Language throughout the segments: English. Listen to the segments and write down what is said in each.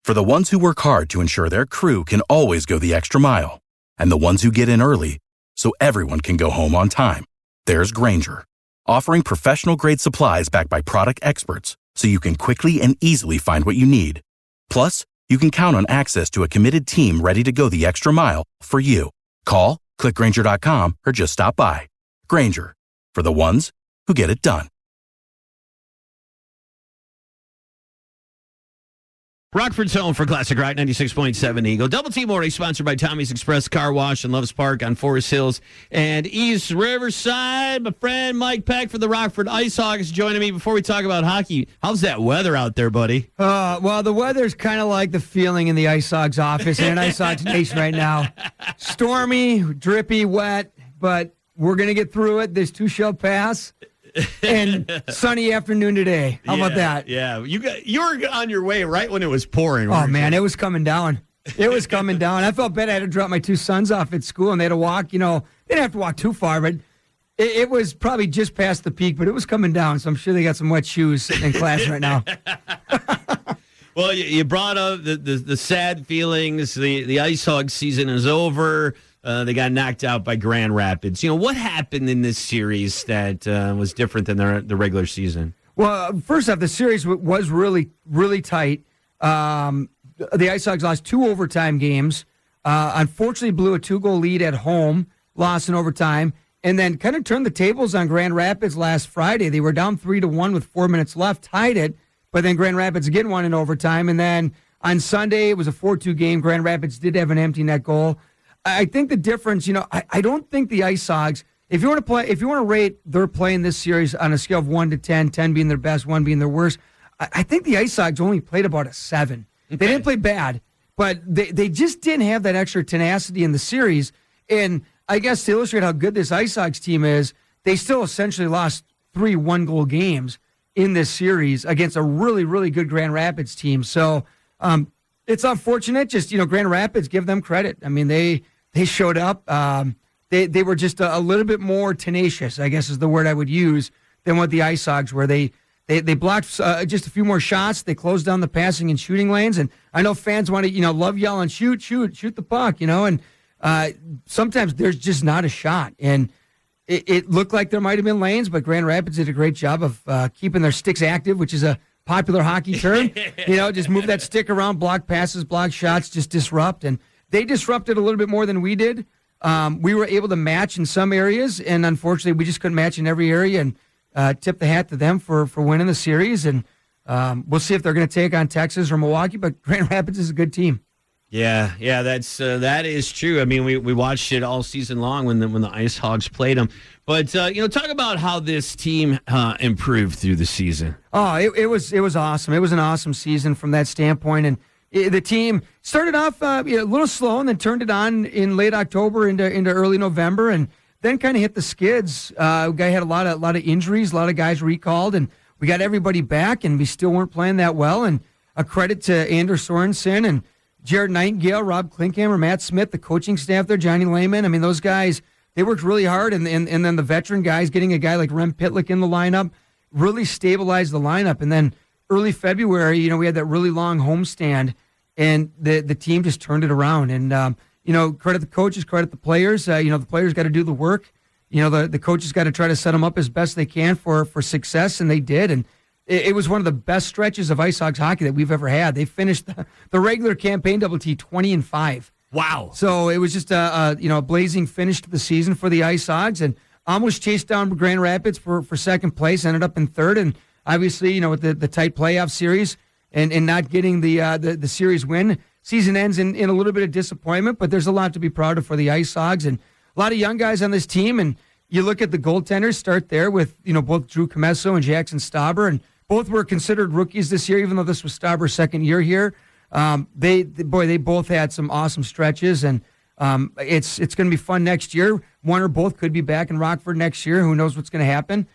For the ones who work hard to ensure their crew can always go the extra mile, and the ones who get in early so everyone can go home on time, there's Grainger, offering professional-grade supplies backed by product experts so you can quickly and easily find what you need. Plus, you can count on access to a committed team ready to go the extra mile for you. Call, click Grainger.com, or just stop by. Grainger, for the ones who get it done. Rockford's home for Classic Rock 96.7 Eagle. Double T Morning, sponsored by Tommy's Express Car Wash in Loves Park on Forest Hills and East Riverside. My friend Mike Peck for the Rockford IceHogs joining me before we talk about hockey. How's that weather out there, buddy? Well, the weather's kind of like the feeling in the IceHogs office and in IceHogs Nation right now. Stormy, drippy, wet, but we're going to get through it. This too shall pass. And sunny afternoon today. How about that? Yeah, you were on your way right when it was pouring. Oh, man, it was coming down. It was coming down. I felt bad. I had to drop my two sons off at school, and they had to walk. They didn't have to walk too far, but it was probably just past the peak, but it was coming down, so I'm sure they got some wet shoes in class right now. Well, you brought up the sad feelings. The IceHogs season is over. They got knocked out by Grand Rapids. What happened in this series that was different than the regular season? Well, first off, the series was really, really tight. The IceHogs lost 2 overtime games. Unfortunately, blew a 2-goal lead at home, lost in overtime, and then kind of turned the tables on Grand Rapids last Friday. They were down 3-1 with 4 minutes left, tied it, but then Grand Rapids again won in overtime. And then on Sunday, it was a 4-2 game. Grand Rapids did have an empty net goal. I think the difference, I don't think the IceHogs, if you want to rate their play in this series on a scale of 1 to 10, 10 being their best, 1 being their worst, I think the IceHogs only played about a 7. Okay. They didn't play bad, but they just didn't have that extra tenacity in the series. And I guess to illustrate how good this IceHogs team is, they still essentially lost 3 one-goal games in this series against a really, really good Grand Rapids team. So it's unfortunate. Just, Grand Rapids, give them credit. I mean, they showed up. They were just a little bit more tenacious, I guess is the word I would use, than what the IceHogs were. They blocked just a few more shots. They closed down the passing and shooting lanes. And I know fans want to, love yelling, shoot the puck, and sometimes there's just not a shot. And it looked like there might have been lanes, but Grand Rapids did a great job of keeping their sticks active, which is a popular hockey term. Just move that stick around, block passes, block shots, just disrupt. And they disrupted a little bit more than we did. We were able to match in some areas, and unfortunately, we just couldn't match in every area. And tip the hat to them for winning the series. And we'll see if they're going to take on Texas or Milwaukee. But Grand Rapids is a good team. Yeah, that is true. I mean, we watched it all season long when the IceHogs played them. But talk about how this team improved through the season. Oh, it was awesome. It was an awesome season from that standpoint. And the team started off a little slow and then turned it on in late October into early November, and then kind of hit the skids. Guy had a lot of injuries, a lot of guys recalled, and we got everybody back, and we still weren't playing that well. And a credit to Anders Sorensen and Jared Nightingale, Rob Klinkhammer, Matt Smith, the coaching staff there, Johnny Lehman. I mean, those guys, they worked really hard, and then the veteran guys, getting a guy like Rem Pitlick in the lineup, really stabilized the lineup. And then early February, we had that really long homestand, and the team just turned it around. And credit the coaches, credit the players. The players got to do the work. The coaches got to try to set them up as best they can for success, and they did. And it was one of the best stretches of IceHogs hockey that we've ever had. They finished the regular campaign Double T 20-5. Wow! So it was just a blazing finish to the season for the IceHogs, and almost chased down Grand Rapids for second place. Ended up in third, and obviously with the tight playoff series and not getting the series win, season ends in a little bit of disappointment. But there's a lot to be proud of for the IceHogs, and a lot of young guys on this team. And you look at the goaltenders, start there with both Drew Comesso and Jackson Stauber, and both were considered rookies this year, even though this was Stauber's second year here. They both had some awesome stretches, and it's going to be fun next year. One or both could be back in Rockford next year. Who knows what's going to happen?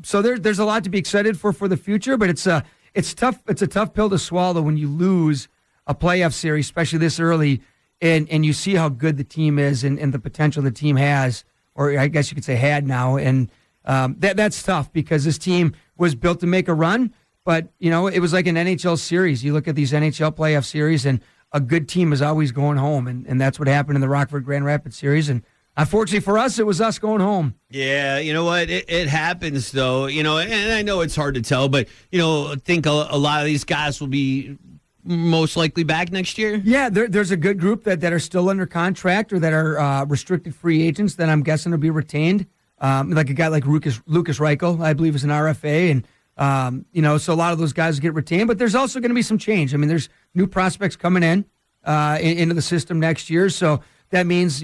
So there's a lot to be excited for the future, but it's tough. It's a tough pill to swallow when you lose a playoff series, especially this early, and you see how good the team is and the potential the team has, or I guess you could say had now. And that's tough because this team was built to make a run. But, it was like an NHL series. You look at these NHL playoff series, and a good team is always going home. And that's what happened in the Rockford Grand Rapids series. And unfortunately for us, it was us going home. Yeah, you know what? It happens, though. And I know it's hard to tell, but, I think a lot of these guys will be most likely back next year. Yeah, there's a good group that are still under contract or that are restricted free agents that I'm guessing will be retained. Like a guy like Lucas Reichel, I believe, is an RFA. And so a lot of those guys get retained, but there's also going to be some change. I mean, there's new prospects coming into the system next year. So that means,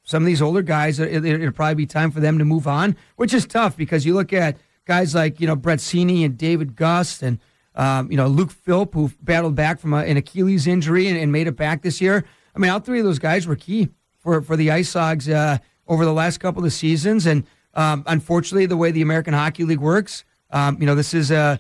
some of these older guys, it'll probably be time for them to move on, which is tough because you look at guys like, Brett Sini and David Gust and, Luke Philp, who battled back from an Achilles injury and made it back this year. I mean, all three of those guys were key for the IceHogs over the last couple of seasons. And unfortunately, the way the American Hockey League works, this is a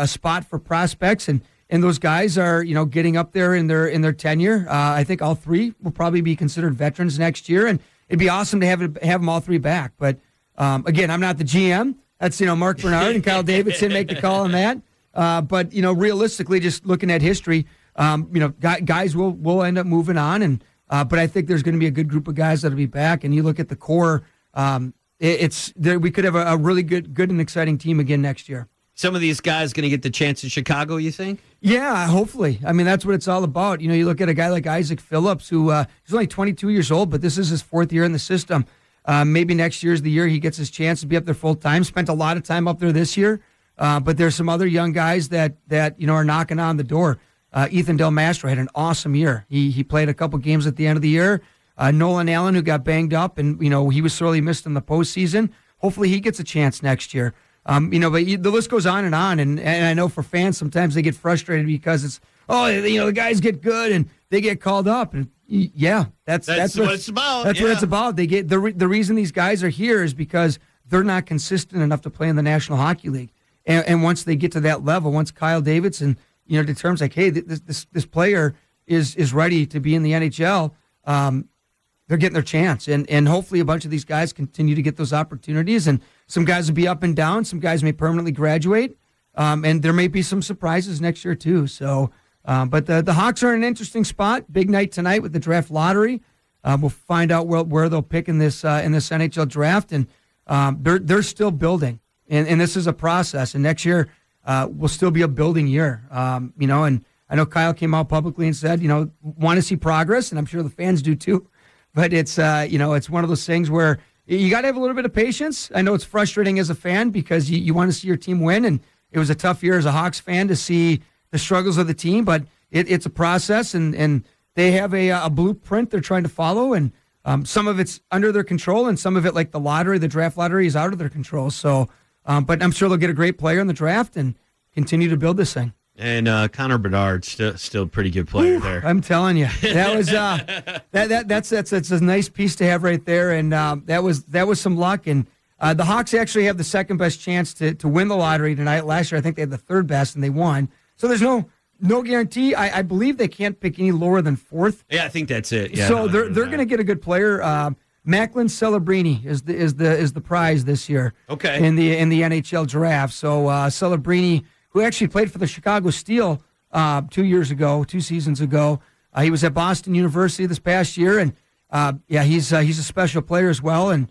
spot for prospects, and those guys are, getting up there in their tenure. I think all three will probably be considered veterans next year, and it'd be awesome to have them all three back. But again, I'm not the GM. That's Mark Bernard and Kyle Davidson make the call on that. But realistically, just looking at history, guys will end up moving on, and but I think there's going to be a good group of guys that'll be back. And you look at the core. We could have a really good and exciting team again next year. Some of these guys going to get the chance in Chicago, you think? Yeah, hopefully. I mean, that's what it's all about. You look at a guy like Isaac Phillips, who he's only 22 years old, but this is his fourth year in the system. Maybe next year's the year he gets his chance to be up there full time. Spent a lot of time up there this year, but there's some other young guys that are knocking on the door. Ethan Del Mastro had an awesome year. He played a couple games at the end of the year. Nolan Allen, who got banged up, and he was sorely missed in the postseason. Hopefully, he gets a chance next year. But the list goes on, and I know for fans sometimes they get frustrated because it's the guys get good and they get called up, and that's what it's about. That's what it's about. They get the reason these guys are here is because they're not consistent enough to play in the National Hockey League, and once they get to that level, once Kyle Davidson determines like, hey, this player is ready to be in the NHL. They're getting their chance, and hopefully a bunch of these guys continue to get those opportunities, and some guys will be up and down. Some guys may permanently graduate, and there may be some surprises next year too. So, but the Hawks are in an interesting spot. Big night tonight with the draft lottery. We'll find out where they'll pick in this NHL draft, and they're still building, and this is a process. And next year will still be a building year. And I know Kyle came out publicly and said, want to see progress, and I'm sure the fans do too. But it's it's one of those things where you got to have a little bit of patience. I know it's frustrating as a fan because you want to see your team win, and it was a tough year as a Hawks fan to see the struggles of the team. But it's a process, and they have a blueprint they're trying to follow, and some of it's under their control, and some of it, like the draft lottery, is out of their control. So, but I'm sure they'll get a great player in the draft and continue to build this thing. And Connor Bedard, still a pretty good player there. I'm telling you, that was that's a nice piece to have right there, and that was some luck. And the Hawks actually have the second best chance to win the lottery tonight. Last year, I think they had the third best, and they won. So there's no guarantee. I believe they can't pick any lower than fourth. Yeah, I think that's it. Yeah, so they're going to get a good player. Macklin Celebrini is the prize this year. Okay. In the NHL draft. So Celebrini, who actually played for the Chicago Steel 2 seasons ago. He was at Boston University this past year, and he's a special player as well. And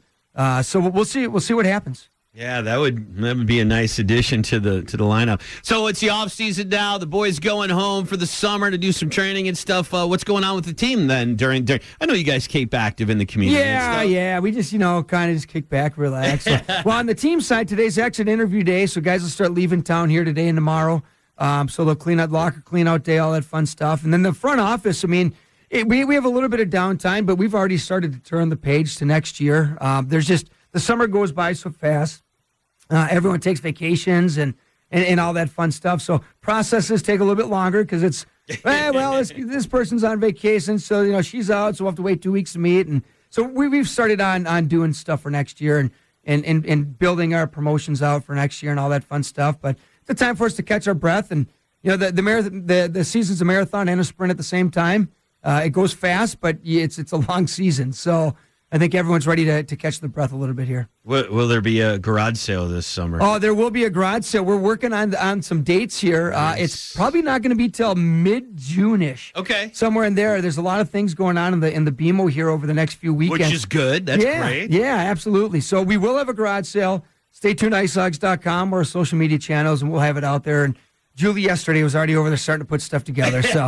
so we'll see what happens. Yeah, that would be a nice addition to the lineup. So it's the off season now. The boys going home for the summer to do some training and stuff. What's going on with the team then? During I know you guys keep active in the community. Yeah. We just kind of just kick back, relax. So, well, on the team side, today's exit interview day, so guys will start leaving town here today and tomorrow. So they'll clean out locker, clean out day, all that fun stuff, and then the front office. I mean, we have a little bit of downtime, but we've already started to turn the page to next year. There's just the summer goes by so fast. Everyone takes vacations and all that fun stuff. So processes take a little bit longer because it's, this person's on vacation, so she's out, so we'll have to wait 2 weeks to meet. And so we've started on doing stuff for next year and building our promotions out for next year and all that fun stuff. But it's a time for us to catch our breath. And the season's a marathon and a sprint at the same time. It goes fast, but it's a long season. So I think everyone's ready to catch the breath a little bit here. Will there be a garage sale this summer? Oh, there will be a garage sale. We're working on some dates here. Nice. It's probably not going to be till mid-June-ish. Okay. Somewhere in there. There's a lot of things going on in the BMO here over the next few weekends. Which is good. That's great. Yeah, absolutely. So we will have a garage sale. Stay tuned to IceHogs.com or our social media channels, and we'll have it out there. And Julie yesterday was already over there starting to put stuff together. So,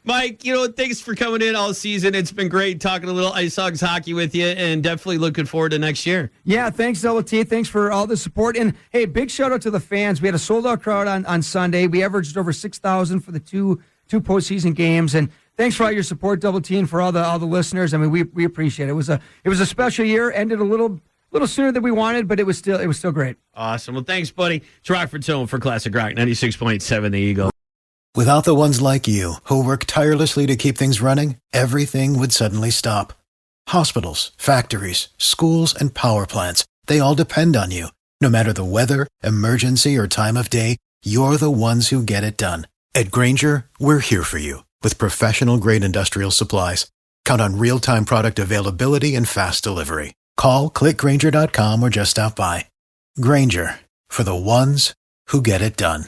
Mike, thanks for coming in all season. It's been great talking a little IceHogs hockey with you, and definitely looking forward to next year. Yeah, thanks, Double T. Thanks for all the support. And, hey, big shout-out to the fans. We had a sold-out crowd on Sunday. We averaged over 6,000 for the two postseason games. And thanks for all your support, Double T, and for all the listeners. I mean, we appreciate it. It was a special year. Ended a little sooner than we wanted, but it was still great. Awesome. Well, thanks, buddy. It's Rockford's home for Classic Rock 96.7 The Eagle. Without the ones like you, who work tirelessly to keep things running, everything would suddenly stop. Hospitals, factories, schools, and power plants, they all depend on you. No matter the weather, emergency, or time of day, you're the ones who get it done. At Grainger, we're here for you with professional-grade industrial supplies. Count on real-time product availability and fast delivery. Call, click Grainger.com, or just stop by. Grainger, for the ones who get it done.